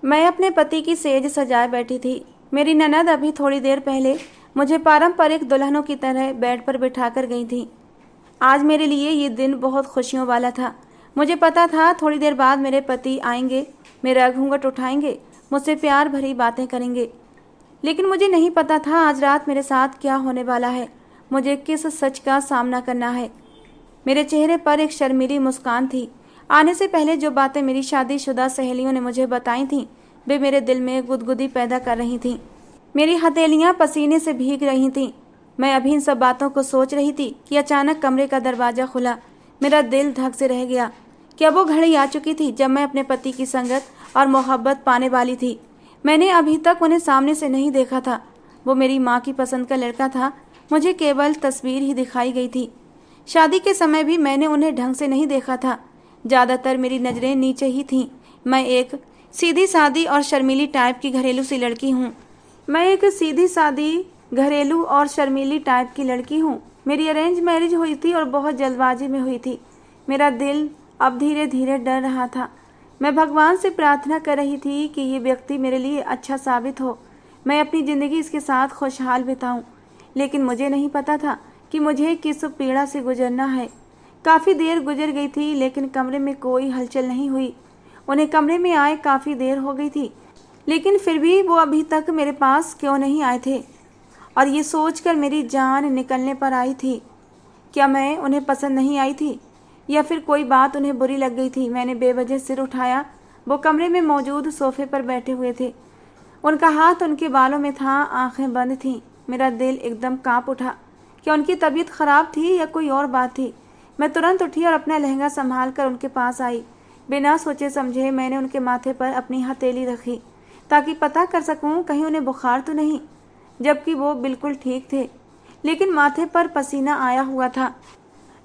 मैं अपने पति की सेज सजाए बैठी थी। मेरी ननद अभी थोड़ी देर पहले मुझे पारंपरिक दुल्हनों की तरह बेड पर बिठाकर गई थी। आज मेरे लिए ये दिन बहुत खुशियों वाला था। मुझे पता था थोड़ी देर बाद मेरे पति आएंगे, मेरा घूंघट उठाएंगे, मुझसे प्यार भरी बातें करेंगे। लेकिन मुझे नहीं पता था आज रात मेरे साथ क्या होने वाला है, मुझे किस सच का सामना करना है। मेरे चेहरे पर एक शर्मीली मुस्कान थी। आने से पहले जो बातें मेरी शादीशुदा सहेलियों ने मुझे बताई थीं, वे मेरे दिल में गुदगुदी पैदा कर रही थीं। मेरी हथेलियां पसीने से भीग रही थीं। मैं अभी इन सब बातों को सोच रही थी कि अचानक कमरे का दरवाज़ा खुला। मेरा दिल धक से रह गया। क्या वो घड़ी आ चुकी थी जब मैं अपने पति की संगत और मोहब्बत पाने वाली थी? मैंने अभी तक उन्हें सामने से नहीं देखा था। वो मेरी माँ की पसंद का लड़का था, मुझे केवल तस्वीर ही दिखाई गई थी। शादी के समय भी मैंने उन्हें ढंग से नहीं देखा था। ज़्यादातर मेरी नज़रें नीचे ही थीं। मैं एक सीधी सादी और शर्मीली टाइप की घरेलू सी लड़की हूँ। मेरी अरेंज मैरिज हुई थी और बहुत जल्दबाजी में हुई थी। मेरा दिल अब धीरे धीरे डर रहा था। मैं भगवान से प्रार्थना कर रही थी कि ये व्यक्ति मेरे लिए अच्छा साबित हो, मैं अपनी ज़िंदगी इसके साथ खुशहाल बिताऊं। लेकिन मुझे नहीं पता था कि मुझे किस पीड़ा से गुजरना है। काफ़ी देर गुजर गई थी लेकिन कमरे में कोई हलचल नहीं हुई। उन्हें कमरे में आए काफ़ी देर हो गई थी, लेकिन फिर भी वो अभी तक मेरे पास क्यों नहीं आए थे? और ये सोचकर मेरी जान निकलने पर आई थी। क्या मैं उन्हें पसंद नहीं आई थी या फिर कोई बात उन्हें बुरी लग गई थी? मैंने बेवजह सिर उठाया। वो कमरे में मौजूद सोफे पर बैठे हुए थे। उनका हाथ उनके बालों में था, आंखें बंद थीं। मेरा दिल एकदम कांप उठा। क्या उनकी तबीयत खराब थी या कोई और बात थी? मैं तुरंत उठी और अपना लहंगा संभाल कर उनके पास आई। बिना सोचे समझे मैंने उनके माथे पर अपनी हथेली रखी ताकि पता कर सकूं कहीं उन्हें बुखार तो नहीं, जबकि वो बिल्कुल ठीक थे। लेकिन माथे पर पसीना आया हुआ था,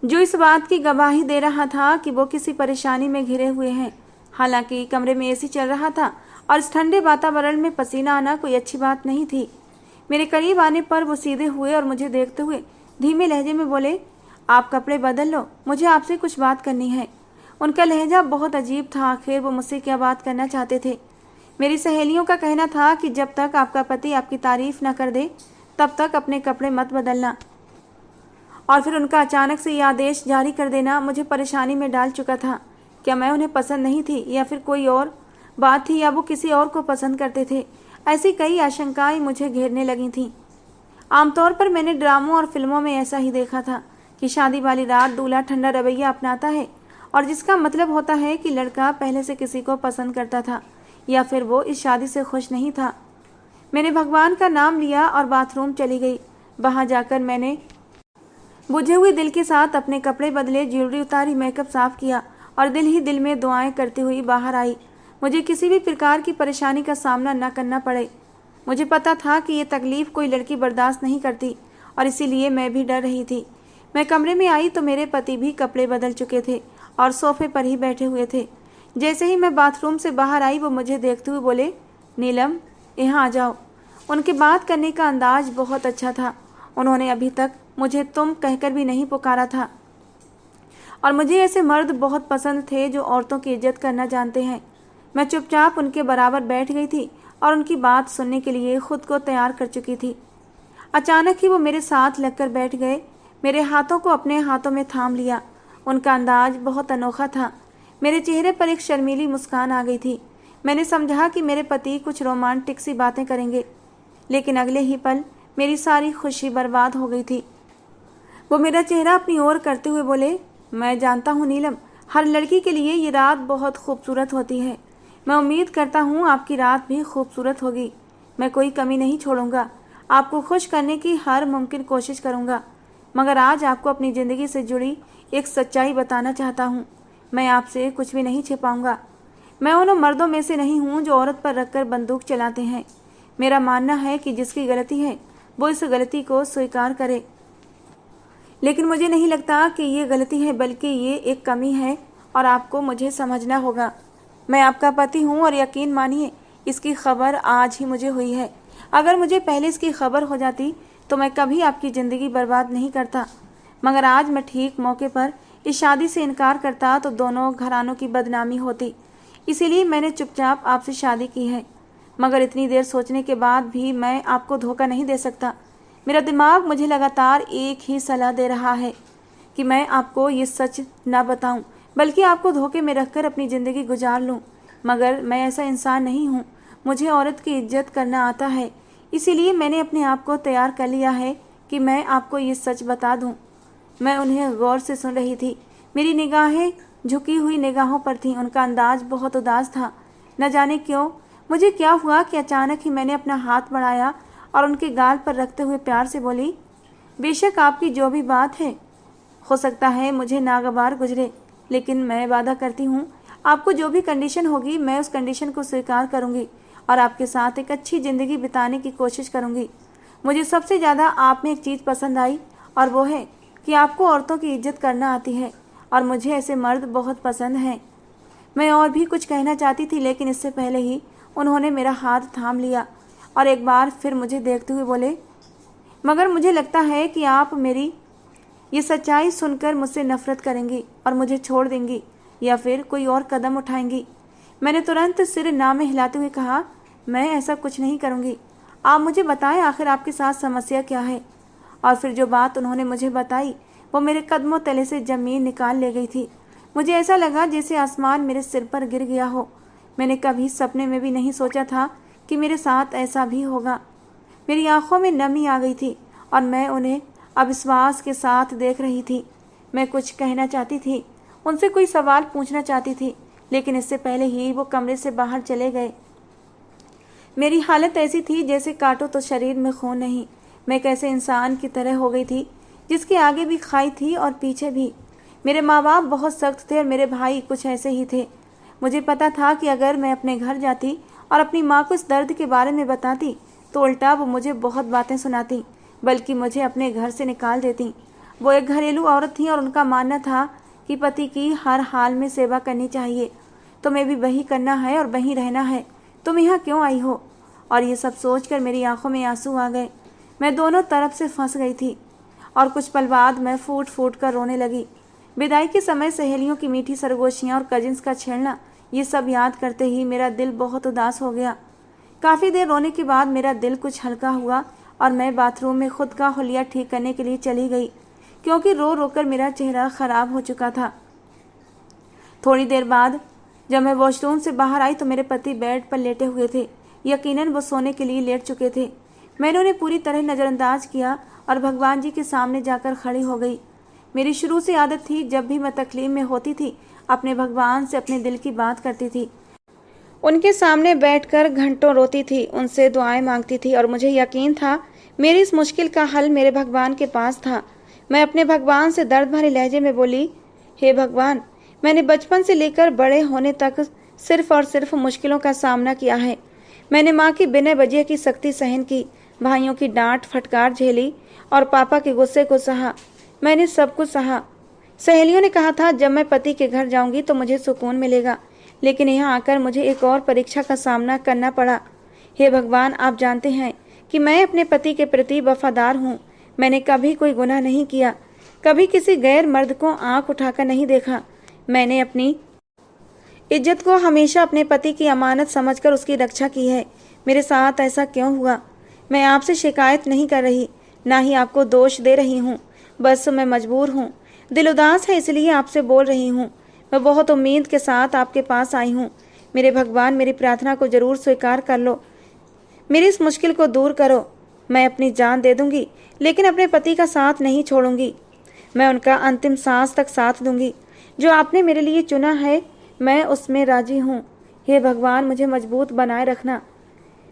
जो इस बात की गवाही दे रहा था कि वो किसी परेशानी में घिरे हुए हैं। हालांकि कमरे में एसी चल रहा था और इस ठंडे वातावरण में पसीना आना कोई अच्छी बात नहीं थी। मेरे करीब आने पर वो सीधे हुए और मुझे देखते हुए धीमे लहजे में बोले, आप कपड़े बदल लो, मुझे आपसे कुछ बात करनी है। उनका लहजा बहुत अजीब था। आखिर वो मुझसे क्या बात करना चाहते थे? मेरी सहेलियों का कहना था कि जब तक आपका पति आपकी तारीफ न कर दे तब तक अपने कपड़े मत बदलना, और फिर उनका अचानक से ये आदेश जारी कर देना मुझे परेशानी में डाल चुका था। क्या मैं उन्हें पसंद नहीं थी या फिर कोई और बात थी, या वो किसी और को पसंद करते थे? ऐसी कई आशंकाएं मुझे घेरने लगी थीं। आमतौर पर मैंने ड्रामों और फिल्मों में ऐसा ही देखा था कि शादी वाली रात दूल्हा ठंडा रवैया अपनाता है, और जिसका मतलब होता है कि लड़का पहले से किसी को पसंद करता था या फिर वो इस शादी से खुश नहीं था। मैंने भगवान का नाम लिया और बाथरूम चली गई। वहां जाकर मैंने बुझे हुए दिल के साथ अपने कपड़े बदले, ज्वेलरी उतारी, मेकअप साफ किया और दिल ही दिल में दुआएं करती हुई बाहर आई। मुझे किसी भी प्रकार की परेशानी का सामना न करना पड़े। मुझे पता था कि ये तकलीफ कोई लड़की बर्दाश्त नहीं करती और इसीलिए मैं भी डर रही थी। मैं कमरे में आई तो मेरे पति भी कपड़े बदल चुके थे और सोफे पर ही बैठे हुए थे। जैसे ही मैं बाथरूम से बाहर आई वो मुझे देखते हुए बोले, नीलम यहाँ आ जाओ। उनके बात करने का अंदाज बहुत अच्छा था। उन्होंने अभी तक मुझे तुम कहकर भी नहीं पुकारा था, और मुझे ऐसे मर्द बहुत पसंद थे जो औरतों की इज्जत करना जानते हैं। मैं चुपचाप उनके बराबर बैठ गई थी और उनकी बात सुनने के लिए खुद को तैयार कर चुकी थी। अचानक ही वो मेरे साथ लगकर बैठ गए। मेरे हाथों को अपने हाथों में थाम लिया। उनका अंदाज बहुत अनोखा था। मेरे चेहरे पर एक शर्मीली मुस्कान आ गई थी। मैंने समझा कि मेरे पति कुछ रोमांटिक सी बातें करेंगे, लेकिन अगले ही पल मेरी सारी खुशी बर्बाद हो गई थी। वो मेरा चेहरा अपनी ओर करते हुए बोले, मैं जानता हूँ नीलम, हर लड़की के लिए ये रात बहुत खूबसूरत होती है। मैं उम्मीद करता हूँ आपकी रात भी खूबसूरत होगी। मैं कोई कमी नहीं छोड़ूंगा, आपको खुश करने की हर मुमकिन कोशिश करूँगा। मगर आज आपको अपनी ज़िंदगी से जुड़ी एक सच्चाई बताना चाहता हूँ। मैं आपसे कुछ भी नहीं छिपाऊंगा। मैं उन मर्दों में से नहीं हूँ जो औरत पर रखकर बंदूक चलाते हैं। मेरा मानना है कि जिसकी गलती है वो इस गलती को स्वीकार करे, लेकिन मुझे नहीं लगता कि ये गलती है, बल्कि ये एक कमी है और आपको मुझे समझना होगा। मैं आपका पति हूँ और यकीन मानिए इसकी खबर आज ही मुझे हुई है। अगर मुझे पहले इसकी खबर हो जाती तो मैं कभी आपकी ज़िंदगी बर्बाद नहीं करता, मगर आज मैं ठीक मौके पर इस शादी से इनकार करता तो दोनों घरानों की बदनामी होती। इसीलिए मैंने चुपचाप आपसे शादी की है। मगर इतनी देर सोचने के बाद भी मैं आपको धोखा नहीं दे सकता। मेरा दिमाग मुझे लगातार एक ही सलाह दे रहा है कि मैं आपको ये सच ना बताऊं, बल्कि आपको धोखे में रखकर अपनी ज़िंदगी गुजार लूं। मगर मैं ऐसा इंसान नहीं हूं। मुझे औरत की इज्जत करना आता है। इसीलिए मैंने अपने आप को तैयार कर लिया है कि मैं आपको ये सच बता दूं। मैं उन्हें गौर से सुन रही थी। मेरी निगाहें झुकी हुई निगाहों पर थीं। उनका अंदाज बहुत उदास था। न जाने क्यों मुझे क्या हुआ कि अचानक ही मैंने अपना हाथ बढ़ाया और उनके गाल पर रखते हुए प्यार से बोली, बेशक आपकी जो भी बात है, हो सकता है मुझे नागवार गुजरे, लेकिन मैं वादा करती हूँ आपको जो भी कंडीशन होगी मैं उस कंडीशन को स्वीकार करूँगी और आपके साथ एक अच्छी ज़िंदगी बिताने की कोशिश करूँगी। मुझे सबसे ज़्यादा आप में एक चीज़ पसंद आई और वो है कि आपको औरतों की इज्जत करना आती है और मुझे ऐसे मर्द बहुत पसंद हैं। मैं और भी कुछ कहना चाहती थी, लेकिन इससे पहले ही उन्होंने मेरा हाथ थाम लिया और एक बार फिर मुझे देखते हुए बोले, मगर मुझे लगता है कि आप मेरी ये सच्चाई सुनकर मुझसे नफरत करेंगी और मुझे छोड़ देंगी या फिर कोई और कदम उठाएंगी। मैंने तुरंत सिर ना में हिलाते हुए कहा, मैं ऐसा कुछ नहीं करूँगी। आप मुझे बताएं आखिर आपके साथ समस्या क्या है। और फिर जो बात उन्होंने मुझे बताई वो मेरे कदमों तले से ज़मीन निकाल ले गई थी। मुझे ऐसा लगा जैसे आसमान मेरे सिर पर गिर गया हो। मैंने कभी सपने में भी नहीं सोचा था कि मेरे साथ ऐसा भी होगा। मेरी आंखों में नमी आ गई थी और मैं उन्हें अविश्वास के साथ देख रही थी। मैं कुछ कहना चाहती थी, उनसे कोई सवाल पूछना चाहती थी, लेकिन इससे पहले ही वो कमरे से बाहर चले गए। मेरी हालत ऐसी थी जैसे काटो तो शरीर में खून नहीं। मैं कैसे इंसान की तरह हो गई थी जिसके आगे भी खाई थी और पीछे भी। मेरे माँ बाप बहुत सख्त थे और मेरे भाई कुछ ऐसे ही थे। मुझे पता था कि अगर मैं अपने घर जाती और अपनी माँ को इस दर्द के बारे में बताती तो उल्टा वो मुझे बहुत बातें सुनाती, बल्कि मुझे अपने घर से निकाल देती। वो एक घरेलू औरत थी और उनका मानना था कि पति की हर हाल में सेवा करनी चाहिए। तुम्हें भी वही करना है और वहीं रहना है। तुम यहाँ क्यों आई हो? और ये सब सोचकर मेरी आंखों में आंसू आ गए। मैं दोनों तरफ से फंस गई थी और कुछ पल बाद मैं फूट फूट कर रोने लगी। विदाई के समय सहेलियों की मीठी सरगोशियाँ और कजिन्स का छेड़ना, ये सब याद करते ही मेरा दिल बहुत उदास हो गया। काफ़ी देर रोने के बाद मेरा दिल कुछ हल्का हुआ और मैं बाथरूम में खुद का हुलिया ठीक करने के लिए चली गई, क्योंकि रो रो कर मेरा चेहरा ख़राब हो चुका था। थोड़ी देर बाद जब मैं वॉशरूम से बाहर आई तो मेरे पति बेड पर लेटे हुए थे। यकीनन वो सोने के लिए लेट चुके थे। मैंने उन्हें पूरी तरह नज़रअंदाज किया और भगवान जी के सामने जाकर खड़ी हो गई। मेरी शुरू से आदत थी, जब भी मैं तकलीफ में होती थी अपने भगवान से अपने दिल की बात करती थी। उनके सामने बैठकर घंटों रोती थी, उनसे दुआएं मांगती थी और मुझे यकीन था मेरी इस मुश्किल का हल मेरे भगवान के पास था। मैं अपने भगवान से दर्द भरे लहजे में बोली, हे भगवान, मैंने बचपन से लेकर बड़े होने तक सिर्फ और सिर्फ मुश्किलों का सामना किया है। मैंने माँ की बिना वजह की सख्ती सहन की, भाइयों की डांट फटकार झेली और पापा के गुस्से को सहा। मैंने सब कुछ सहा। सहेलियों ने कहा था जब मैं पति के घर जाऊंगी तो मुझे सुकून मिलेगा, लेकिन यहाँ आकर मुझे एक और परीक्षा का सामना करना पड़ा। हे भगवान, आप जानते हैं कि मैं अपने पति के प्रति वफादार हूँ। मैंने कभी कोई गुनाह नहीं किया, कभी किसी गैर मर्द को आंख उठाकर नहीं देखा। मैंने अपनी इज्जत को हमेशा अपने पति की अमानत समझकर उसकी रक्षा की है। मेरे साथ ऐसा क्यों हुआ? मैं आपसे शिकायत नहीं कर रही, ना ही आपको दोष दे रही हूँ। बस मैं मजबूर हूँ, दिल उदास है, इसलिए आपसे बोल रही हूँ। मैं बहुत उम्मीद के साथ आपके पास आई हूँ। मेरे भगवान, मेरी प्रार्थना को जरूर स्वीकार कर लो। मेरी इस मुश्किल को दूर करो। मैं अपनी जान दे दूंगी, लेकिन अपने पति का साथ नहीं छोड़ूंगी। मैं उनका अंतिम सांस तक साथ दूंगी। जो आपने मेरे लिए चुना है मैं उसमें राजी हूँ। हे भगवान, मुझे मजबूत बनाए रखना।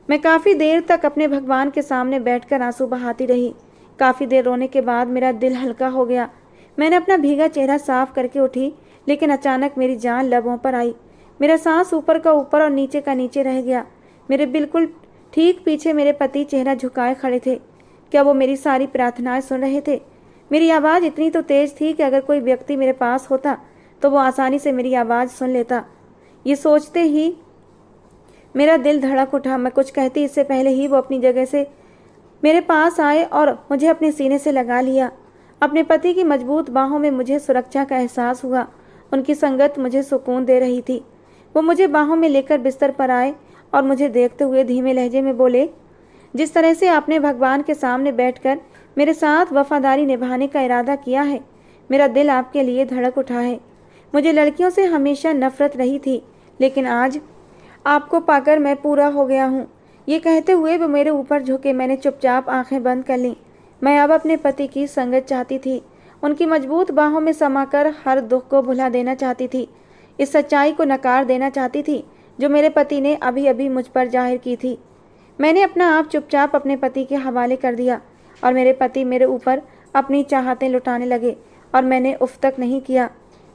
मैं काफ़ी देर तक अपने भगवान के सामने बैठकर आंसू बहाती रही। काफ़ी देर रोने के बाद मेरा दिल हल्का हो गया। मैंने अपना भीगा चेहरा साफ करके उठी, लेकिन अचानक मेरी जान लबों पर आई। मेरा सांस ऊपर का ऊपर और नीचे का नीचे रह गया। मेरे बिल्कुल ठीक पीछे मेरे पति चेहरा झुकाए खड़े थे। क्या वो मेरी सारी प्रार्थनाएं सुन रहे थे? मेरी आवाज़ इतनी तो तेज थी कि अगर कोई व्यक्ति मेरे पास होता तो वो आसानी से मेरी आवाज़ सुन लेता। ये सोचते ही मेरा दिल धड़क उठा। मैं कुछ कहती इससे पहले ही वो अपनी जगह से मेरे पास आए और मुझे अपने सीने से लगा लिया। अपने पति की मजबूत बाहों में मुझे सुरक्षा का एहसास हुआ। उनकी संगत मुझे सुकून दे रही थी। वो मुझे बाहों में लेकर बिस्तर पर आए और मुझे देखते हुए धीमे लहजे में बोले, जिस तरह से आपने भगवान के सामने बैठकर मेरे साथ वफादारी निभाने का इरादा किया है, मेरा दिल आपके लिए धड़क उठा है। मुझे लड़कियों से हमेशा नफरत रही थी, लेकिन आज आपको पाकर मैं पूरा हो गया हूँ। ये कहते हुए वो मेरे ऊपर झुके। मैंने चुपचाप आंखें बंद कर लीं। मैं अब अपने पति की संगत चाहती थी, उनकी मजबूत बाहों में समाकर हर दुख को भुला देना चाहती थी, इस सच्चाई को नकार देना चाहती थी जो मेरे पति ने अभी अभी मुझ पर जाहिर की थी। मैंने अपना आप चुपचाप अपने पति के हवाले कर दिया और मेरे पति मेरे ऊपर अपनी चाहतें लुटाने लगे और मैंने उफ तक नहीं किया।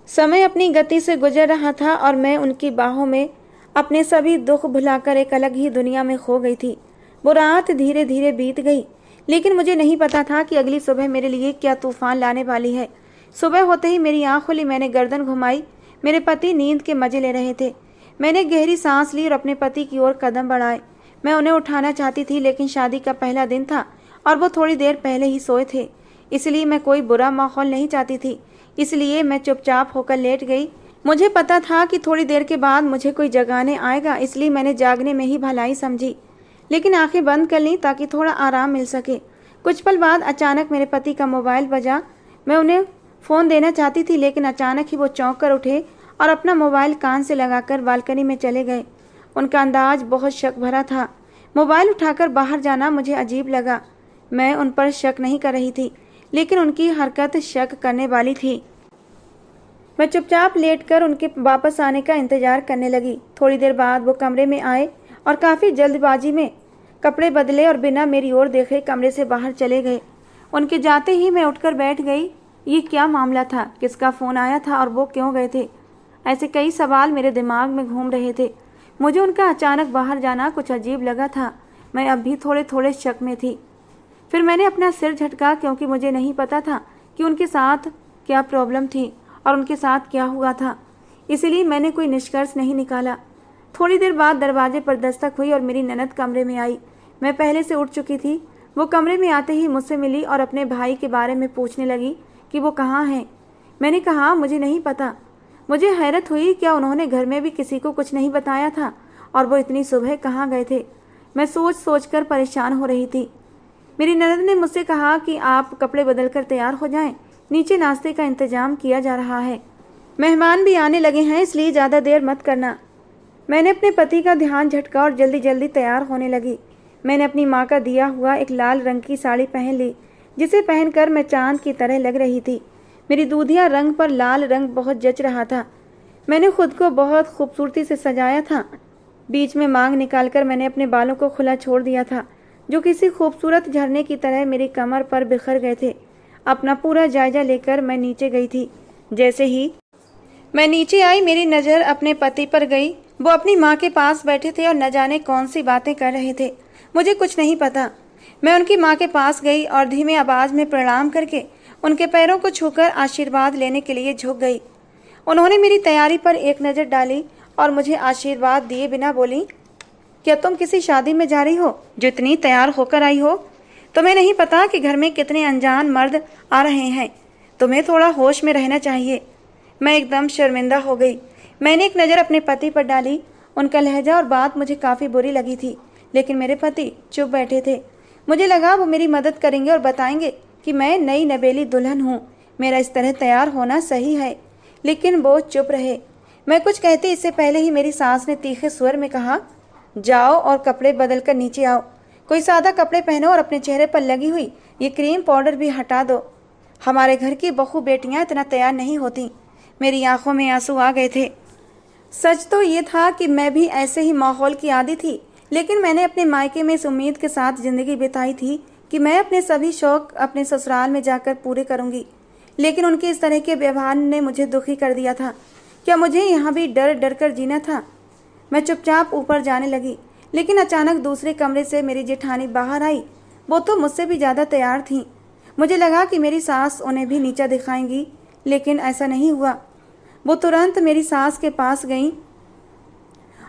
समय अपनी गति से गुजर रहा था और मैं उनकी बाहों में अपने सभी दुख भुलाकर एक अलग ही दुनिया में खो गई थी। वो रात धीरे धीरे बीत गई, लेकिन मुझे नहीं पता था कि अगली सुबह मेरे लिए क्या तूफान लाने वाली है। सुबह होते ही मेरी आँख खुली। मैंने गर्दन घुमाई। मेरे पति नींद के मजे ले रहे थे। मैंने गहरी सांस ली और अपने पति की ओर कदम बढ़ाए। मैं उन्हें उठाना चाहती थी, लेकिन शादी का पहला दिन था और वो थोड़ी देर पहले ही सोए थे, इसलिए मैं कोई बुरा माहौल नहीं चाहती थी। इसलिए मैं चुपचाप होकर लेट गई। मुझे पता था कि थोड़ी देर के बाद मुझे कोई जगाने आएगा, इसलिए मैंने जागने में ही भलाई समझी, लेकिन आंखें बंद कर लीं ताकि थोड़ा आराम मिल सके। कुछ पल बाद अचानक मेरे पति का मोबाइल बजा। मैं उन्हें फ़ोन देना चाहती थी, लेकिन अचानक ही वो चौंक कर उठे और अपना मोबाइल कान से लगाकर बालकनी में चले गए। उनका अंदाज बहुत शक भरा था। मोबाइल उठाकर बाहर जाना मुझे अजीब लगा। मैं उन पर शक नहीं कर रही थी, लेकिन उनकी हरकत शक करने वाली थी। मैं चुपचाप लेटकर उनके वापस आने का इंतजार करने लगी। थोड़ी देर बाद वो कमरे में आए और काफ़ी जल्दबाजी में कपड़े बदले और बिना मेरी ओर देखे कमरे से बाहर चले गए। उनके जाते ही मैं उठकर बैठ गई। ये क्या मामला था? किसका फ़ोन आया था और वो क्यों गए थे? ऐसे कई सवाल मेरे दिमाग में घूम रहे थे। मुझे उनका अचानक बाहर जाना कुछ अजीब लगा था। मैं अब भी थोड़े थोड़े शक में थी। फिर मैंने अपना सिर झटका, क्योंकि मुझे नहीं पता था कि उनके साथ क्या प्रॉब्लम थी और उनके साथ क्या हुआ था, इसलिए मैंने कोई निष्कर्ष नहीं निकाला। थोड़ी देर बाद दरवाजे पर दस्तक हुई और मेरी ननद कमरे में आई। मैं पहले से उठ चुकी थी। वो कमरे में आते ही मुझसे मिली और अपने भाई के बारे में पूछने लगी कि वो कहाँ हैं। मैंने कहा मुझे नहीं पता। मुझे हैरत हुई, क्या उन्होंने घर में भी किसी को कुछ नहीं बताया था और वो इतनी सुबह कहाँ गए थे? मैं सोच सोच कर परेशान हो रही थी। मेरी ननद ने मुझसे कहा कि आप कपड़े बदल कर तैयार हो जाएं, नीचे नाश्ते का इंतजाम किया जा रहा है, मेहमान भी आने लगे हैं, इसलिए ज़्यादा देर मत करना। मैंने अपने पति का ध्यान झटका और जल्दी जल्दी तैयार होने लगी। मैंने अपनी माँ का दिया हुआ एक लाल रंग की साड़ी पहन ली, जिसे पहनकर मैं चांद की तरह लग रही थी। मेरी दूधिया रंग पर लाल रंग बहुत जच रहा था। मैंने खुद को बहुत खूबसूरती से सजाया था। बीच में मांग निकालकर मैंने अपने बालों को खुला छोड़ दिया था, जो किसी खूबसूरत झरने की तरह मेरी कमर पर बिखर गए थे। अपना पूरा जायजा लेकर मैं नीचे गई थी। जैसे ही मैं नीचे आई, मेरी नज़र अपने पति पर गई। वो अपनी माँ के पास बैठे थे और न जाने कौन सी बातें कर रहे थे। मुझे कुछ नहीं पता। मैं उनकी माँ के पास गई और धीमे आवाज़ में प्रणाम करके उनके पैरों को छूकर आशीर्वाद लेने के लिए झुक गई। उन्होंने मेरी तैयारी पर एक नज़र डाली और मुझे आशीर्वाद दिए बिना बोली, क्या तुम किसी शादी में जा रही हो जो इतनी तैयार होकर आई हो? तुम्हें नहीं पता कि घर में कितने अनजान मर्द आ रहे हैं? तुम्हें थोड़ा होश में रहना चाहिए। मैं एकदम शर्मिंदा हो गई। मैंने एक नज़र अपने पति पर डाली। उनका लहजा और बात मुझे काफ़ी बुरी लगी थी, लेकिन मेरे पति चुप बैठे थे। मुझे लगा वो मेरी मदद करेंगे और बताएंगे कि मैं नई नवेली दुल्हन हूँ, मेरा इस तरह तैयार होना सही है, लेकिन वो चुप रहे। मैं कुछ कहती इससे पहले ही मेरी सास ने तीखे स्वर में कहा, जाओ और कपड़े बदल कर नीचे आओ। कोई सादा कपड़े पहनो और अपने चेहरे पर लगी हुई ये क्रीम पाउडर भी हटा दो। हमारे घर की बहू बेटियां इतना तैयार नहीं होती। मेरी आंखों में आंसू आ गए थे। सच तो ये था कि मैं भी ऐसे ही माहौल की आदी थी, लेकिन मैंने अपने मायके में इस उम्मीद के साथ ज़िंदगी बिताई थी कि मैं अपने सभी शौक अपने ससुराल में जाकर पूरे करूँगी। लेकिन उनके इस तरह के व्यवहार ने मुझे दुखी कर दिया था। क्या मुझे यहाँ भी डर डर कर जीना था? मैं चुपचाप ऊपर जाने लगी, लेकिन अचानक दूसरे कमरे से मेरी जेठानी बाहर आई। वो तो मुझसे भी ज़्यादा तैयार थीं। मुझे लगा कि मेरी सास उन्हें भी नीचा दिखाएंगी, लेकिन ऐसा नहीं हुआ। वो तुरंत मेरी सास के पास गईं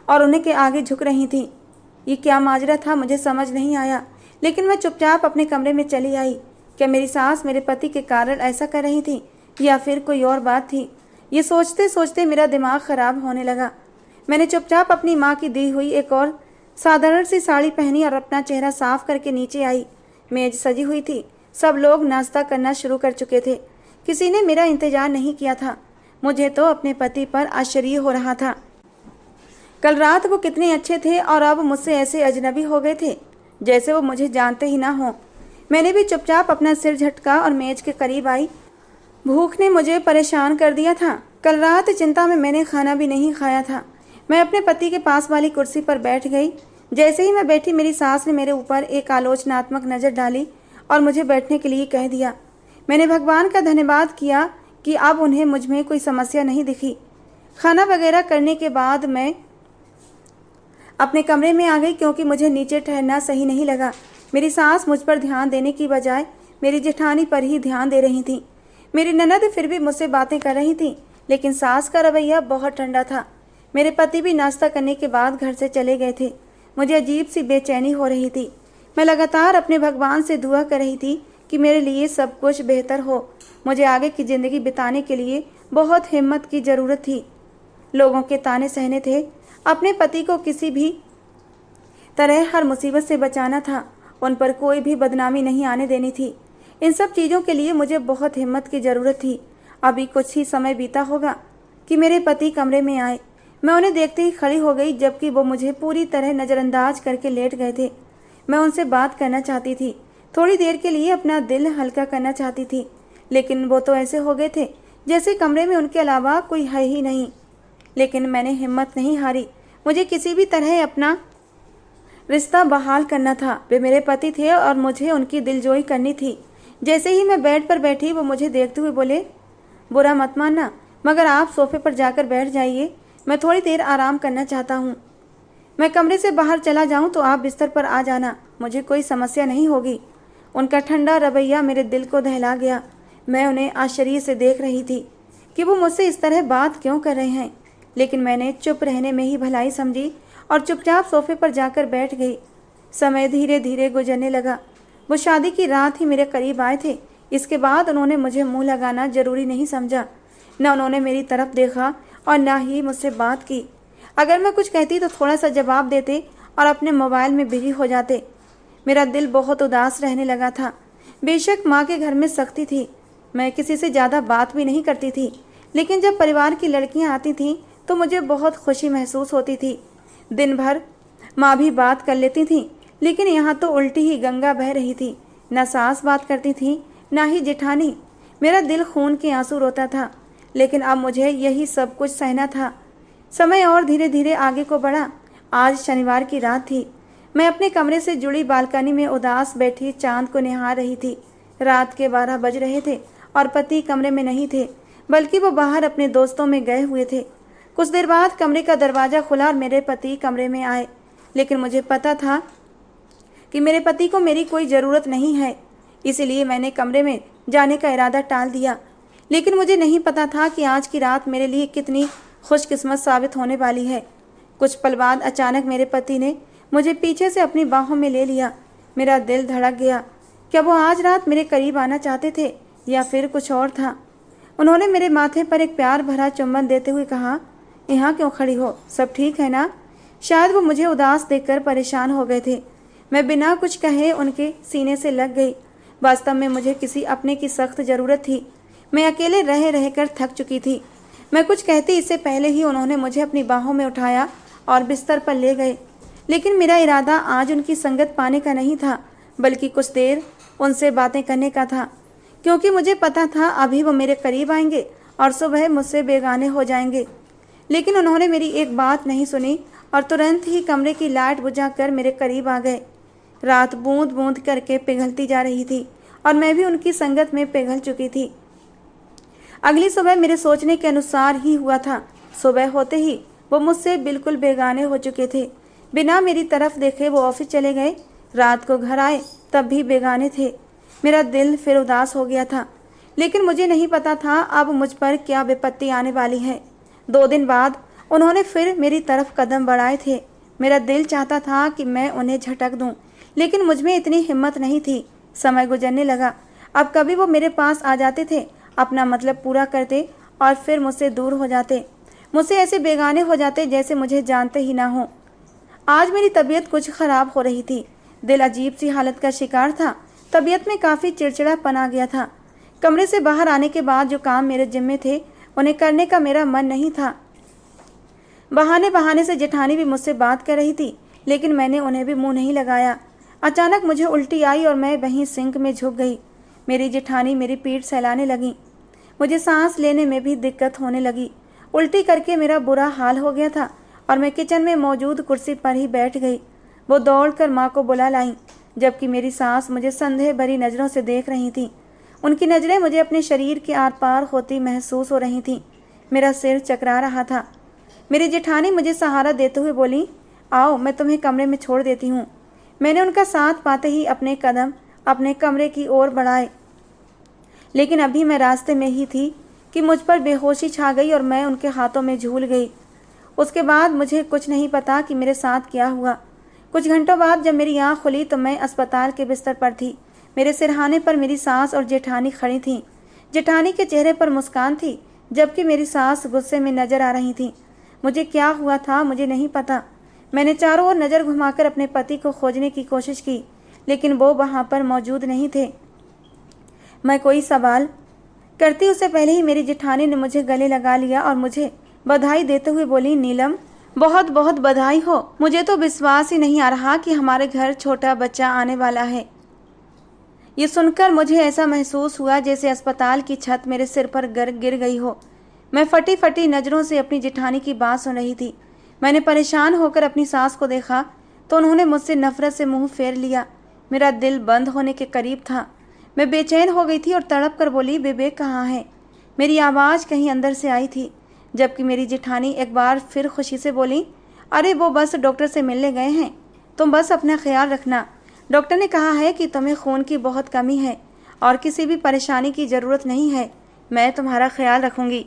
और उन्हें के आगे झुक रही थीं। ये क्या माजरा था मुझे समझ नहीं आया, लेकिन मैं चुपचाप अपने कमरे में चली आई। क्या मेरी सास मेरे पति के कारण ऐसा कर रही थी या फिर कोई और बात थी? ये सोचते सोचते मेरा दिमाग ख़राब होने लगा। मैंने चुपचाप अपनी माँ की दी हुई एक और साधारण सी साड़ी पहनी और अपना चेहरा साफ करके नीचे आई। मेज सजी हुई थी। सब लोग नाश्ता करना शुरू कर चुके थे। किसी ने मेरा इंतजार नहीं किया था। मुझे तो अपने पति पर आश्चर्य हो रहा था। कल रात वो कितने अच्छे थे और अब मुझसे ऐसे अजनबी हो गए थे जैसे वो मुझे जानते ही ना हो। मैंने भी चुपचाप अपना सिर झटका और मेज के करीब आई। भूख ने मुझे परेशान कर दिया था। कल रात चिंता में मैंने खाना भी नहीं खाया था। मैं अपने पति के पास वाली कुर्सी पर बैठ गई। जैसे ही मैं बैठी मेरी सास ने मेरे ऊपर एक आलोचनात्मक नज़र डाली और मुझे बैठने के लिए कह दिया। मैंने भगवान का धन्यवाद किया कि अब उन्हें मुझ में कोई समस्या नहीं दिखी। खाना वगैरह करने के बाद मैं अपने कमरे में आ गई क्योंकि मुझे नीचे ठहरना सही नहीं लगा। मेरी सास मुझ पर ध्यान देने की बजाय मेरी जेठानी पर ही ध्यान दे रही थी। मेरी ननद फिर भी मुझसे बातें कर रही थी, लेकिन सास का रवैया बहुत ठंडा था। मेरे पति भी नाश्ता करने के बाद घर से चले गए थे। मुझे अजीब सी बेचैनी हो रही थी। मैं लगातार अपने भगवान से दुआ कर रही थी कि मेरे लिए सब कुछ बेहतर हो। मुझे आगे की ज़िंदगी बिताने के लिए बहुत हिम्मत की ज़रूरत थी। लोगों के ताने सहने थे। अपने पति को किसी भी तरह हर मुसीबत से बचाना था। उन पर कोई भी बदनामी नहीं आने देनी थी। इन सब चीज़ों के लिए मुझे बहुत हिम्मत की ज़रूरत थी। अभी कुछ ही समय बीता होगा कि मेरे पति कमरे में आए। मैं उन्हें देखते ही खड़ी हो गई, जबकि वो मुझे पूरी तरह नज़रअंदाज करके लेट गए थे। मैं उनसे बात करना चाहती थी, थोड़ी देर के लिए अपना दिल हल्का करना चाहती थी, लेकिन वो तो ऐसे हो गए थे जैसे कमरे में उनके अलावा कोई है ही नहीं। लेकिन मैंने हिम्मत नहीं हारी। मुझे किसी भी तरह अपना रिश्ता बहाल करना था। वे मेरे पति थे और मुझे उनकी दिलजोई करनी थी। जैसे ही मैं बेड पर बैठी, वो मुझे देखते हुए बोले, बुरा मत मानना, मगर आप सोफे पर जाकर बैठ जाइए। मैं थोड़ी देर आराम करना चाहता हूँ। मैं कमरे से बाहर चला जाऊँ तो आप बिस्तर पर आ जाना, मुझे कोई समस्या नहीं होगी। उनका ठंडा रवैया मेरे दिल को दहला गया। मैं उन्हें आश्चर्य से देख रही थी कि वो मुझसे इस तरह बात क्यों कर रहे हैं, लेकिन मैंने चुप रहने में ही भलाई समझी और चुपचाप सोफे पर जाकर बैठ गई। समय धीरे धीरे गुजरने लगा। वो शादी की रात ही मेरे करीब आए थे। इसके बाद उन्होंने मुझे मुंह लगाना जरूरी नहीं समझा। न उन्होंने मेरी तरफ देखा और न ही मुझसे बात की। अगर मैं कुछ कहती तो थोड़ा सा जवाब देते और अपने मोबाइल में बिजी हो जाते। मेरा दिल बहुत उदास रहने लगा था। बेशक माँ के घर में सख्ती थी, मैं किसी से ज़्यादा बात भी नहीं करती थी, लेकिन जब परिवार की लड़कियाँ आती थीं तो मुझे बहुत खुशी महसूस होती थी। दिन भर माँ भी बात कर लेती थी, लेकिन यहाँ तो उल्टी ही गंगा बह रही थी। न सास बात करती थी, न ही जेठानी। मेरा दिल खून के आंसू रोता था, लेकिन अब मुझे यही सब कुछ सहना था। समय और धीरे धीरे आगे को बढ़ा। आज शनिवार की रात थी। मैं अपने कमरे से जुड़ी बालकनी में उदास बैठी चांद को निहार रही थी। रात के 12 बज रहे थे और पति कमरे में नहीं थे, बल्कि वो बाहर अपने दोस्तों में गए हुए थे। कुछ देर बाद कमरे का दरवाज़ा खुला और मेरे पति कमरे में आए, लेकिन मुझे पता था कि मेरे पति को मेरी कोई ज़रूरत नहीं है, इसलिए मैंने कमरे में जाने का इरादा टाल दिया। लेकिन मुझे नहीं पता था कि आज की रात मेरे लिए कितनी खुशकिस्मत साबित होने वाली है। कुछ पल बाद अचानक मेरे पति ने मुझे पीछे से अपनी बाहों में ले लिया। मेरा दिल धड़क गया। क्या वो आज रात मेरे करीब आना चाहते थे या फिर कुछ और था? उन्होंने मेरे माथे पर एक प्यार भरा चुम्बन देते हुए कहा, यहाँ क्यों खड़ी हो, सब ठीक है ना? शायद वो मुझे उदास देखकर परेशान हो गए थे। मैं बिना कुछ कहे उनके सीने से लग गई। वास्तव में मुझे किसी अपने की सख्त ज़रूरत थी। मैं अकेले रह रहकर थक चुकी थी। मैं कुछ कहती इससे पहले ही उन्होंने मुझे अपनी बाहों में उठाया और बिस्तर पर ले गए। लेकिन मेरा इरादा आज उनकी संगत पाने का नहीं था, बल्कि कुछ देर उनसे बातें करने का था, क्योंकि मुझे पता था अभी वो मेरे करीब आएंगे और सुबह मुझसे बेगाने हो जाएंगे। लेकिन उन्होंने मेरी एक बात नहीं सुनी और तुरंत ही कमरे की लाइट बुझाकर मेरे करीब आ गए। रात बूंद बूंद करके पिघलती जा रही थी और मैं भी उनकी संगत में पिघल चुकी थी। अगली सुबह मेरे सोचने के अनुसार ही हुआ था। सुबह होते ही वो मुझसे बिल्कुल बेगाने हो चुके थे। बिना मेरी तरफ देखे वो ऑफिस चले गए। रात को घर आए तब भी बेगाने थे। मेरा दिल फिर उदास हो गया था, लेकिन मुझे नहीं पता था अब मुझ पर क्या विपत्ति आने वाली है। 2 दिन बाद उन्होंने फिर मेरी तरफ कदम बढ़ाए थे। मेरा दिल चाहता था कि मैं उन्हें झटक दूं, लेकिन मुझ में इतनी हिम्मत नहीं थी। समय गुजरने लगा। अब कभी वो मेरे पास आ जाते थे, अपना मतलब पूरा करते और फिर मुझसे दूर हो जाते। मुझसे ऐसे बेगाने हो जाते जैसे मुझे जानते ही ना हो। आज मेरी तबीयत कुछ खराब हो रही थी। दिल अजीब सी हालत का शिकार था। तबीयत में काफ़ी चिड़चिड़ापन आ गया था। कमरे से बाहर आने के बाद जो काम मेरे जिम्मे थे उन्हें करने का मेरा मन नहीं था। बहाने बहाने से जेठानी भी मुझसे बात कर रही थी, लेकिन मैंने उन्हें भी मुंह नहीं लगाया। अचानक मुझे उल्टी आई और मैं वहीं सिंक में झुक गई। मेरी जेठानी मेरी पीठ सहलाने लगी। मुझे सांस लेने में भी दिक्कत होने लगी। उल्टी करके मेरा बुरा हाल हो गया था और मैं किचन में मौजूद कुर्सी पर ही बैठ गई। वो दौड़कर माँ को बुला लाई, जबकि मेरी सास मुझे संदेह भरी नज़रों से देख रही थी। उनकी नज़रें मुझे अपने शरीर के आर पार होती महसूस हो रही थीं। मेरा सिर चकरा रहा था। मेरी जेठानी मुझे सहारा देते हुए बोली, आओ मैं तुम्हें कमरे में छोड़ देती हूँ। मैंने उनका साथ पाते ही अपने कदम अपने कमरे की ओर बढ़ाए, लेकिन अभी मैं रास्ते में ही थी कि मुझ पर बेहोशी छा गई और मैं उनके हाथों में झूल गई। उसके बाद मुझे कुछ नहीं पता कि मेरे साथ क्या हुआ। कुछ घंटों बाद जब मेरी आँख खुली तो मैं अस्पताल के बिस्तर पर थी। मेरे सिरहाने पर मेरी सास और जेठानी खड़ी थीं। जेठानी के चेहरे पर मुस्कान थी, जबकि मेरी सास गुस्से में नजर आ रही थी। मुझे क्या हुआ था मुझे नहीं पता। मैंने चारों ओर नज़र घुमाकर अपने पति को खोजने की कोशिश की, लेकिन वो वहाँ पर मौजूद नहीं थे। मैं कोई सवाल करती उससे पहले ही मेरी जेठानी ने मुझे गले लगा लिया और मुझे बधाई देते हुए बोली, नीलम बहुत बहुत बधाई हो। मुझे तो विश्वास ही नहीं आ रहा कि हमारे घर छोटा बच्चा आने वाला है। ये सुनकर मुझे ऐसा महसूस हुआ जैसे अस्पताल की छत मेरे सिर पर गिर गई हो। मैं फटी फटी नज़रों से अपनी जेठानी की बात सुन रही थी। मैंने परेशान होकर अपनी सास को देखा तो उन्होंने मुझसे नफरत से मुंह फेर लिया। मेरा दिल बंद होने के करीब था। मैं बेचैन हो गई थी और तड़प कर बोली, विवेक कहाँ है? मेरी आवाज़ कहीं अंदर से आई थी, जबकि मेरी जेठानी एक बार फिर खुशी से बोली, अरे वो बस डॉक्टर से मिलने गए हैं, तुम बस अपना ख्याल रखना। डॉक्टर ने कहा है कि तुम्हें खून की बहुत कमी है और किसी भी परेशानी की ज़रूरत नहीं है। मैं तुम्हारा ख्याल रखूँगी,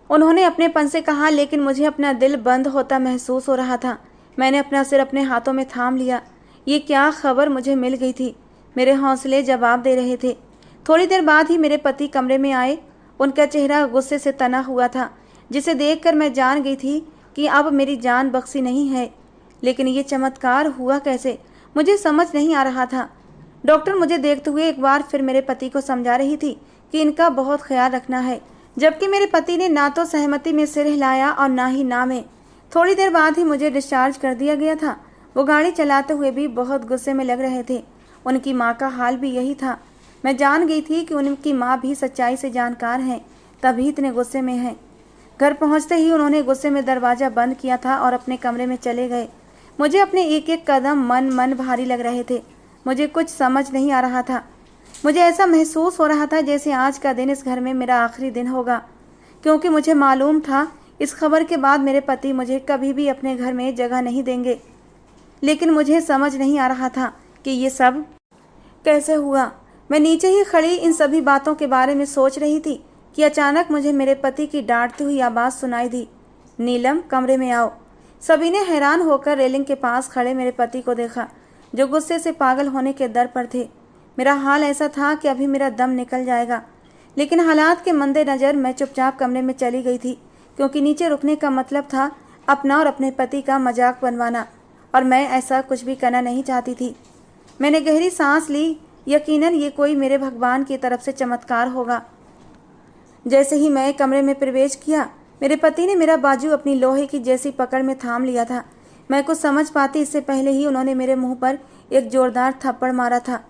उन्होंने अपनेपन से कहा, लेकिन मुझे अपना दिल बंद होता महसूस हो रहा था। मैंने अपना सिर अपने हाथों में थाम लिया। ये क्या खबर मुझे मिल गई थी? मेरे हौसले जवाब दे रहे थे। थोड़ी देर बाद ही मेरे पति कमरे में आए। उनका चेहरा गुस्से से तना हुआ था, जिसे देखकर मैं जान गई थी कि अब मेरी जान बख्शी नहीं है। लेकिन ये चमत्कार हुआ कैसे, मुझे समझ नहीं आ रहा था। डॉक्टर मुझे देखते हुए एक बार फिर मेरे पति को समझा रही थी कि इनका बहुत ख्याल रखना है, जबकि मेरे पति ने ना तो सहमति में सिर हिलाया और ना ही ना में। थोड़ी देर बाद ही मुझे डिस्चार्ज कर दिया गया था। वो गाड़ी चलाते हुए भी बहुत गुस्से में लग रहे थे। उनकी माँ का हाल भी यही था। मैं जान गई थी कि उनकी माँ भी सच्चाई से जानकार हैं, तभी इतने गुस्से में हैं। घर पहुँचते ही उन्होंने गुस्से में दरवाज़ा बंद किया था और अपने कमरे में चले गए। मुझे अपने एक एक कदम मन भारी लग रहे थे। मुझे कुछ समझ नहीं आ रहा था। मुझे ऐसा महसूस हो रहा था जैसे आज का दिन इस घर में मेरा आखिरी दिन होगा, क्योंकि मुझे मालूम था इस खबर के बाद मेरे पति मुझे कभी भी अपने घर में जगह नहीं देंगे। लेकिन मुझे समझ नहीं आ रहा था कि ये सब कैसे हुआ। मैं नीचे ही खड़ी इन सभी बातों के बारे में सोच रही थी कि अचानक मुझे मेरे पति की डांटती हुई आवाज़ सुनाई दी, नीलम कमरे में आओ। सभी ने हैरान होकर रेलिंग के पास खड़े मेरे पति को देखा, जो गुस्से से पागल होने के दर पर थे। मेरा हाल ऐसा था कि अभी मेरा दम निकल जाएगा, लेकिन हालात के मंदे नज़र मैं चुपचाप कमरे में चली गई थी, क्योंकि नीचे रुकने का मतलब था अपना और अपने पति का मजाक बनवाना, और मैं ऐसा कुछ भी करना नहीं चाहती थी। मैंने गहरी सांस ली। यकीनन ये कोई मेरे भगवान की तरफ से चमत्कार होगा। जैसे ही मैं कमरे में प्रवेश किया, मेरे पति ने मेरा बाजू अपनी लोहे की जैसी पकड़ में थाम लिया था। मैं कुछ समझ पाती इससे पहले ही उन्होंने मेरे मुंह पर एक जोरदार थप्पड़ मारा था।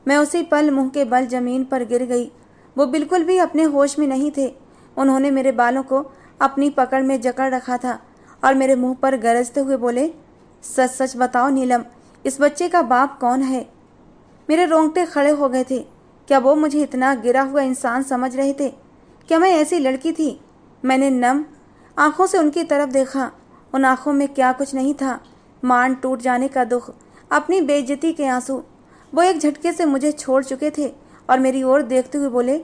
मैं उसी पल मुंह के बल जमीन पर गिर गई। वो बिल्कुल भी अपने होश में नहीं थे। उन्होंने मेरे बालों को अपनी पकड़ में जकड़ रखा था और मेरे मुंह पर गरजते हुए बोले, सच सच बताओ नीलम, इस बच्चे का बाप कौन है? मेरे रोंगटे खड़े हो गए थे। क्या वो मुझे इतना गिरा हुआ इंसान समझ रहे थे? क्या मैं ऐसी लड़की थी? मैंने नम आंखों से उनकी तरफ देखा। उन आंखों में क्या कुछ नहीं था, मान टूट जाने का दुख, अपनी बेइज्जती के आंसू। वो एक झटके से मुझे छोड़ चुके थे और मेरी ओर देखते हुए बोले,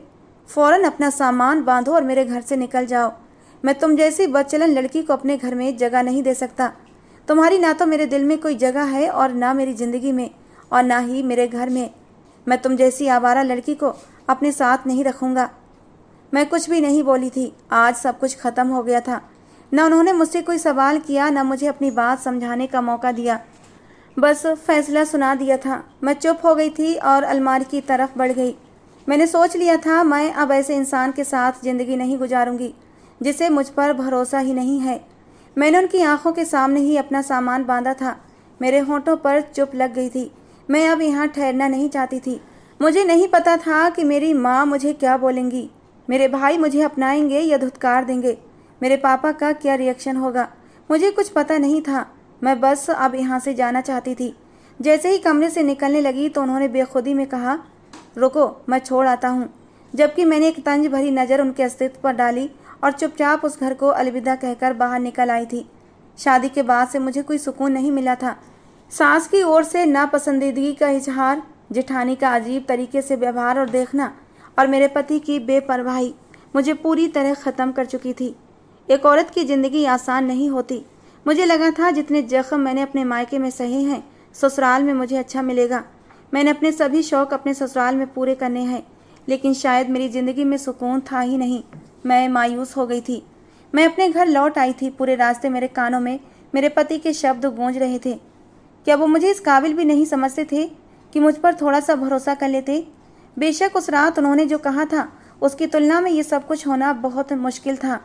फौरन अपना सामान बांधो और मेरे घर से निकल जाओ। मैं तुम जैसी बदचलन लड़की को अपने घर में जगह नहीं दे सकता। तुम्हारी ना तो मेरे दिल में कोई जगह है और ना मेरी ज़िंदगी में और ना ही मेरे घर में। मैं तुम जैसी आवारा लड़की को अपने साथ नहीं रखूँगा। मैं कुछ भी नहीं बोली थी। आज सब कुछ खत्म हो गया था। न उन्होंने मुझसे कोई सवाल किया, न मुझे अपनी बात समझाने का मौका दिया। बस फैसला सुना दिया था। मैं चुप हो गई थी और अलमारी की तरफ बढ़ गई। मैंने सोच लिया था मैं अब ऐसे इंसान के साथ जिंदगी नहीं गुजारूंगी जिसे मुझ पर भरोसा ही नहीं है। मैंने उनकी आंखों के सामने ही अपना सामान बांधा था। मेरे होंठों पर चुप लग गई थी। मैं अब यहाँ ठहरना नहीं चाहती थी। मुझे नहीं पता था कि मेरी माँ मुझे क्या बोलेंगी, मेरे भाई मुझे अपनाएंगे या धुतकार देंगे, मेरे पापा का क्या रिएक्शन होगा। मुझे कुछ पता नहीं था। मैं बस अब यहाँ से जाना चाहती थी। जैसे ही कमरे से निकलने लगी तो उन्होंने बेखुदी में कहा, रुको, मैं छोड़ आता हूँ। जबकि मैंने एक तंज भरी नज़र उनके अस्तित्व पर डाली और चुपचाप उस घर को अलविदा कहकर बाहर निकल आई थी। शादी के बाद से मुझे कोई सुकून नहीं मिला था। सास की ओर से नापसंदीदगी का इजहार, जेठानी का अजीब तरीके से व्यवहार और देखना, और मेरे पति की बेपरवाही मुझे पूरी तरह ख़त्म कर चुकी थी। एक औरत की ज़िंदगी आसान नहीं होती। मुझे लगा था जितने जख्म मैंने अपने मायके में सहे हैं, ससुराल में मुझे अच्छा मिलेगा। मैंने अपने सभी शौक़ अपने ससुराल में पूरे करने हैं, लेकिन शायद मेरी ज़िंदगी में सुकून था ही नहीं। मैं मायूस हो गई थी। मैं अपने घर लौट आई थी। पूरे रास्ते मेरे कानों में मेरे पति के शब्द गूंज रहे थे। क्या वो मुझे इस काबिल भी नहीं समझते थे कि मुझ पर थोड़ा सा भरोसा कर लेते? बेशक उस रात उन्होंने जो कहा था उसकी तुलना में ये सब कुछ होना बहुत मुश्किल था।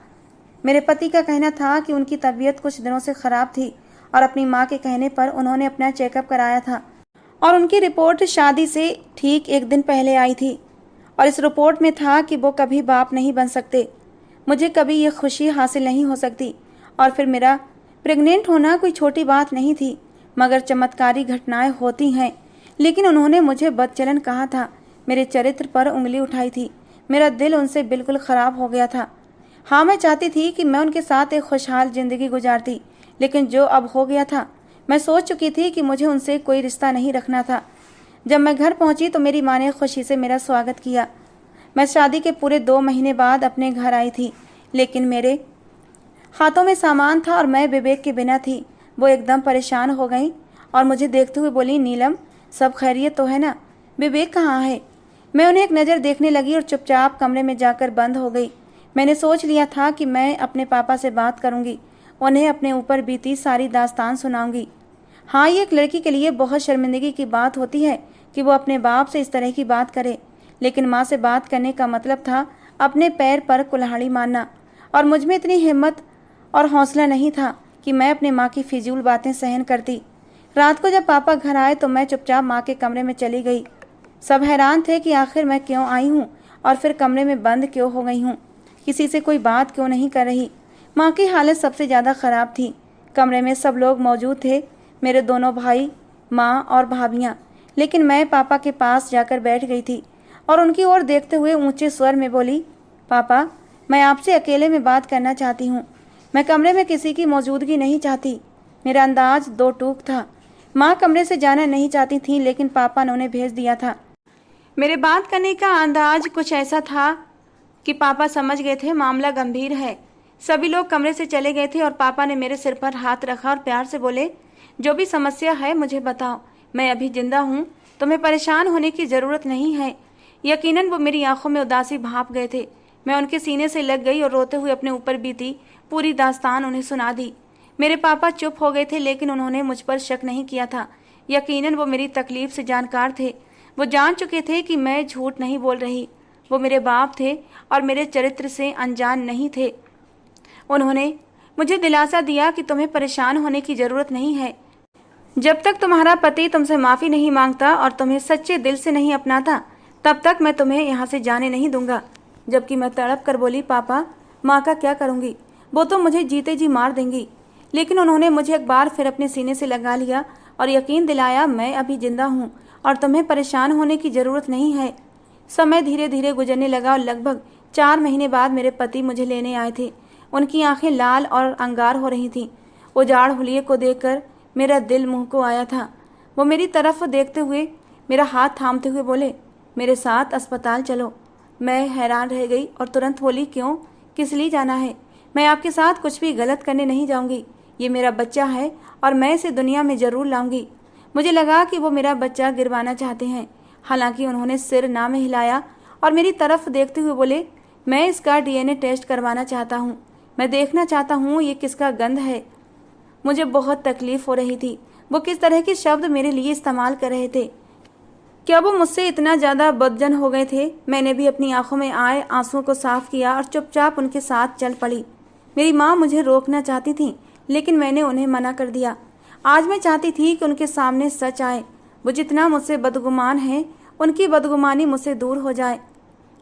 मेरे पति का कहना था कि उनकी तबीयत कुछ दिनों से ख़राब थी और अपनी माँ के कहने पर उन्होंने अपना चेकअप कराया था और उनकी रिपोर्ट शादी से ठीक एक दिन पहले आई थी और इस रिपोर्ट में था कि वो कभी बाप नहीं बन सकते। मुझे कभी ये खुशी हासिल नहीं हो सकती और फिर मेरा प्रेग्नेंट होना कोई छोटी बात नहीं थी, मगर चमत्कारी घटनाएं होती हैं। लेकिन उन्होंने मुझे बदचलन कहा था, मेरे चरित्र पर उंगली उठाई थी। मेरा दिल उनसे बिल्कुल ख़राब हो गया था। हाँ, मैं चाहती थी कि मैं उनके साथ एक खुशहाल ज़िंदगी गुजारती, लेकिन जो अब हो गया था, मैं सोच चुकी थी कि मुझे उनसे कोई रिश्ता नहीं रखना था। जब मैं घर पहुंची तो मेरी माँ ने खुशी से मेरा स्वागत किया। मैं शादी के पूरे 2 महीने बाद अपने घर आई थी, लेकिन मेरे हाथों में सामान था और मैं विवेक के बिना थी। वो एकदम परेशान हो गई और मुझे देखते हुए बोली, नीलम, सब खैरियत तो है ना? विवेक कहाँ है? मैं उन्हें एक नज़र देखने लगी और चुपचाप कमरे में जाकर बंद हो गई। मैंने सोच लिया था कि मैं अपने पापा से बात करूंगी, उन्हें अपने ऊपर बीती सारी दास्तान सुनाऊंगी। हाँ, ये एक लड़की के लिए बहुत शर्मिंदगी की बात होती है कि वो अपने बाप से इस तरह की बात करे, लेकिन माँ से बात करने का मतलब था अपने पैर पर कुल्हाड़ी मारना, और मुझ में इतनी हिम्मत और हौसला नहीं था कि मैं अपने माँ की फिजूल बातें सहन करती। रात को जब पापा घर आए तो मैं चुपचाप माँ के कमरे में चली गई। सब हैरान थे कि आखिर मैं क्यों आई हूँ और फिर कमरे में बंद क्यों हो गई हूँ, किसी से कोई बात क्यों नहीं कर रही। माँ की हालत सबसे ज़्यादा ख़राब थी। कमरे में सब लोग मौजूद थे, मेरे दोनों भाई, माँ और भाभियाँ, लेकिन मैं पापा के पास जाकर बैठ गई थी और उनकी ओर देखते हुए ऊंचे स्वर में बोली, पापा, मैं आपसे अकेले में बात करना चाहती हूँ। मैं कमरे में किसी की मौजूदगी नहीं चाहती। मेरा अंदाज 2 टूक था। माँ कमरे से जाना नहीं चाहती थी, लेकिन पापा ने उन्हें भेज दिया था। मेरे बात करने का अंदाज कुछ ऐसा था कि पापा समझ गए थे मामला गंभीर है। सभी लोग कमरे से चले गए थे और पापा ने मेरे सिर पर हाथ रखा और प्यार से बोले, जो भी समस्या है मुझे बताओ, मैं अभी जिंदा हूँ, तुम्हें परेशान होने की ज़रूरत नहीं है। यकीनन वो मेरी आंखों में उदासी भांप गए थे। मैं उनके सीने से लग गई और रोते हुए अपने ऊपर बीती पूरी दास्तान उन्हें सुना दी। मेरे पापा चुप हो गए थे, लेकिन उन्होंने मुझ पर शक नहीं किया था। यकीनन वो मेरी तकलीफ से जानकार थे। वो जान चुके थे कि मैं झूठ नहीं बोल रही। वो मेरे बाप थे और मेरे चरित्र से अनजान नहीं थे। उन्होंने मुझे दिलासा दिया कि तुम्हें परेशान होने की ज़रूरत नहीं है। जब तक तुम्हारा पति तुमसे माफ़ी नहीं मांगता और तुम्हें सच्चे दिल से नहीं अपनाता, तब तक मैं तुम्हें यहाँ से जाने नहीं दूंगा। जबकि मैं तड़प कर बोली, पापा, माँ का क्या करूँगी? वो तो मुझे जीते जी मार देंगी। लेकिन उन्होंने मुझे एक बार फिर अपने सीने से लगा लिया और यकीन दिलाया, मैं अभी जिंदा हूँ और तुम्हें परेशान होने की ज़रूरत नहीं है। समय धीरे धीरे गुजरने लगा और लगभग 4 महीने बाद मेरे पति मुझे लेने आए थे। उनकी आंखें लाल और अंगार हो रही थीं। उजाड़ हुलिये को देखकर मेरा दिल मुंह को आया था। वो मेरी तरफ देखते हुए मेरा हाथ थामते हुए बोले, मेरे साथ अस्पताल चलो। मैं हैरान रह गई और तुरंत बोली, क्यों, किस लिए जाना है? मैं आपके साथ कुछ भी गलत करने नहीं जाऊंगी। ये मेरा बच्चा है और मैं इसे दुनिया में ज़रूर लाऊंगी। मुझे लगा कि वो मेरा बच्चा गिरवाना चाहते हैं। हालांकि उन्होंने सिर ना में हिलाया और मेरी तरफ देखते हुए बोले, मैं इसका डीएनए टेस्ट करवाना चाहता हूँ। मैं देखना चाहता हूँ ये किसका गंध है। मुझे बहुत तकलीफ हो रही थी। वो किस तरह के शब्द मेरे लिए इस्तेमाल कर रहे थे। क्या वो मुझसे इतना ज़्यादा बदजन हो गए थे? मैंने भी अपनी आंखों में आए आंसुओं को साफ किया और चुपचाप उनके साथ चल पड़ी। मेरी माँ मुझे रोकना चाहती थी, लेकिन मैंने उन्हें मना कर दिया। आज मैं चाहती थी कि उनके सामने सच आए। वो जितना मुझसे बदगुमान है, उनकी बदगुमानी मुझसे दूर हो जाए।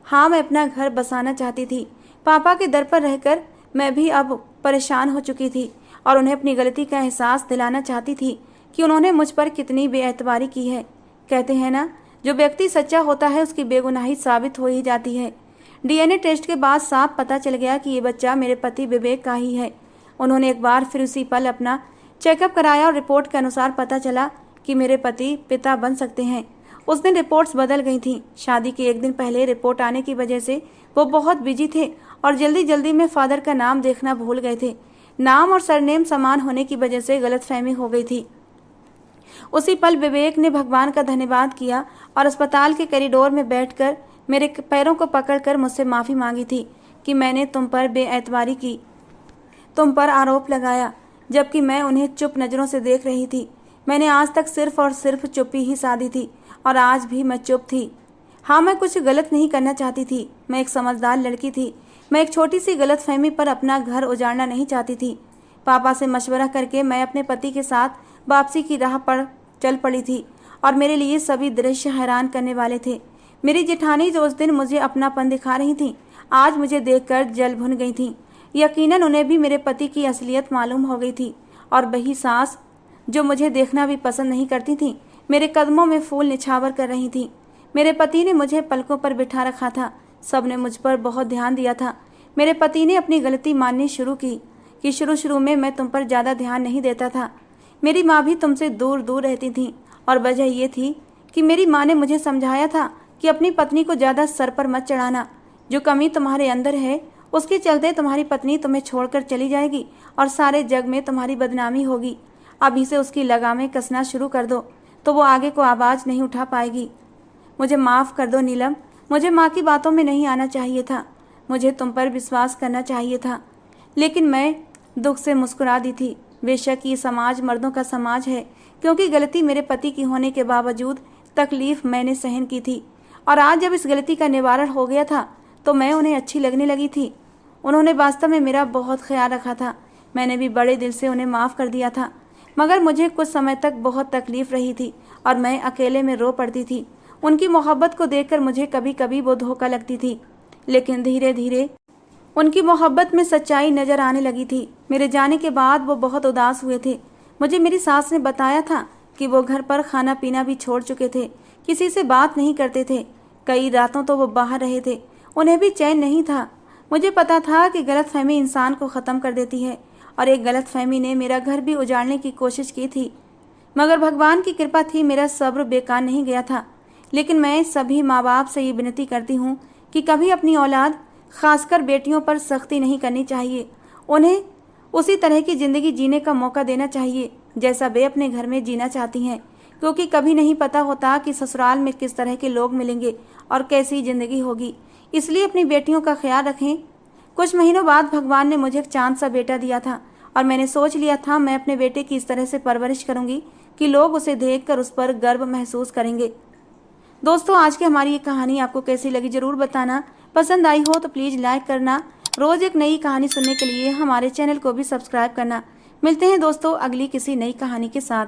हाँ, मैं अपना घर बसाना चाहती थी। पापा के दर पर रहकर मैं भी अब परेशान हो चुकी थी और उन्हें अपनी गलती का एहसास दिलाना चाहती थी कि उन्होंने मुझ पर कितनी बेएतबारी की है। कहते हैं ना, जो व्यक्ति सच्चा होता है उसकी बेगुनाही साबित हो ही जाती है। डीएनए टेस्ट के बाद साफ पता चल गया कि ये बच्चा मेरे पति विवेक का ही है। उन्होंने एक बार फिर उसी पल अपना चेकअप कराया और रिपोर्ट के अनुसार पता चला कि मेरे पति पिता बन सकते हैं। उस दिन रिपोर्ट्स बदल गई थीं। शादी के एक दिन पहले रिपोर्ट आने की वजह से वो बहुत बिजी थे और जल्दी जल्दी में फादर का नाम देखना भूल गए थे। नाम और सरनेम समान होने की वजह से गलतफहमी हो गई थी। उसी पल विवेक ने भगवान का धन्यवाद किया और अस्पताल के कॉरिडोर में बैठकर मेरे पैरों को पकड़कर मुझसे माफ़ी मांगी थी कि मैंने तुम पर बेएतबारी की, तुम पर आरोप लगाया, जबकि मैं उन्हें चुप नज़रों से देख रही थी। मैंने आज तक सिर्फ और सिर्फ चुप्पी ही साधी थी और आज भी मैं चुप थी। हाँ, मैं कुछ गलत नहीं करना चाहती थी। मैं एक समझदार लड़की थी। मैं एक छोटी सी गलतफहमी पर अपना घर उजाड़ना नहीं चाहती थी। पापा से मशवरा करके मैं अपने पति के साथ वापसी की राह पर चल पड़ी थी और मेरे लिए सभी दृश्य हैरान करने वाले थे। मेरी जेठानी जो उस दिन मुझे अपनापन दिखा रही थी, आज मुझे देखकर जल भुन गई थी। यकीनन उन्हें भी मेरे पति की असलियत मालूम हो गई थी और वही सास जो मुझे देखना भी पसंद नहीं करती थी, मेरे कदमों में फूल निछावर कर रही थी। मेरे पति ने मुझे पलकों पर बिठा रखा था। सबने मुझ पर बहुत ध्यान दिया था। मेरे पति ने अपनी गलती माननी शुरू की कि शुरू में मैं तुम पर ज़्यादा ध्यान नहीं देता था। मेरी माँ भी तुमसे दूर दूर रहती थी और वजह ये थी कि मेरी माँ ने मुझे समझाया था कि अपनी पत्नी को ज़्यादा सर पर मत चढ़ाना। जो कमी तुम्हारे अंदर है उसके चलते तुम्हारी पत्नी तुम्हें छोड़कर चली जाएगी और सारे जग में तुम्हारी बदनामी होगी। अभी से उसकी लगामें कसना शुरू कर दो तो वो आगे को आवाज़ नहीं उठा पाएगी। मुझे माफ़ कर दो नीलम। मुझे माँ की बातों में नहीं आना चाहिए था। मुझे तुम पर विश्वास करना चाहिए था, लेकिन मैं दुख से मुस्कुरा दी थी। बेशक ये समाज मर्दों का समाज है, क्योंकि गलती मेरे पति की होने के बावजूद तकलीफ मैंने सहन की थी और आज जब इस गलती का निवारण हो गया था तो मैं उन्हें अच्छी लगने लगी थी। उन्होंने वास्तव में मेरा बहुत ख्याल रखा था। मैंने भी बड़े दिल से उन्हें माफ़ कर दिया था, मगर मुझे कुछ समय तक बहुत तकलीफ रही थी और मैं अकेले में रो पड़ती थी। उनकी मोहब्बत को देखकर मुझे कभी कभी वो धोखा लगती थी, लेकिन धीरे धीरे उनकी मोहब्बत में सच्चाई नजर आने लगी थी। मेरे जाने के बाद वो बहुत उदास हुए थे। मुझे मेरी सास ने बताया था कि वो घर पर खाना पीना भी छोड़ चुके थे, किसी से बात नहीं करते थे। कई रातों तो वो बाहर रहे थे, उन्हें भी चैन नहीं था। मुझे पता था कि गलतफहमी इंसान को ख़त्म कर देती है और एक गलतफहमी ने मेरा घर भी उजाड़ने की कोशिश की थी, मगर भगवान की कृपा थी, मेरा सब्र बेकार नहीं गया था। लेकिन मैं सभी माँ बाप से ये विनती करती हूँ कि कभी अपनी औलाद, खासकर बेटियों पर सख्ती नहीं करनी चाहिए। उन्हें उसी तरह की ज़िंदगी जीने का मौका देना चाहिए जैसा वे अपने घर में जीना चाहती हैं, क्योंकि कभी नहीं पता होता कि ससुराल में किस तरह के लोग मिलेंगे और कैसी ज़िंदगी होगी। इसलिए अपनी बेटियों का ख्याल रखें। कुछ महीनों बाद भगवान ने मुझे एक चांद सा बेटा दिया था और मैंने सोच लिया था मैं अपने बेटे की इस तरह से परवरिश करूंगी कि लोग उसे देखकर उस पर गर्व महसूस करेंगे। दोस्तों, आज की हमारी ये कहानी आपको कैसी लगी ज़रूर बताना। पसंद आई हो तो प्लीज़ लाइक करना। रोज़ एक नई कहानी सुनने के लिए हमारे चैनल को भी सब्सक्राइब करना। मिलते हैं दोस्तों अगली किसी नई कहानी के साथ।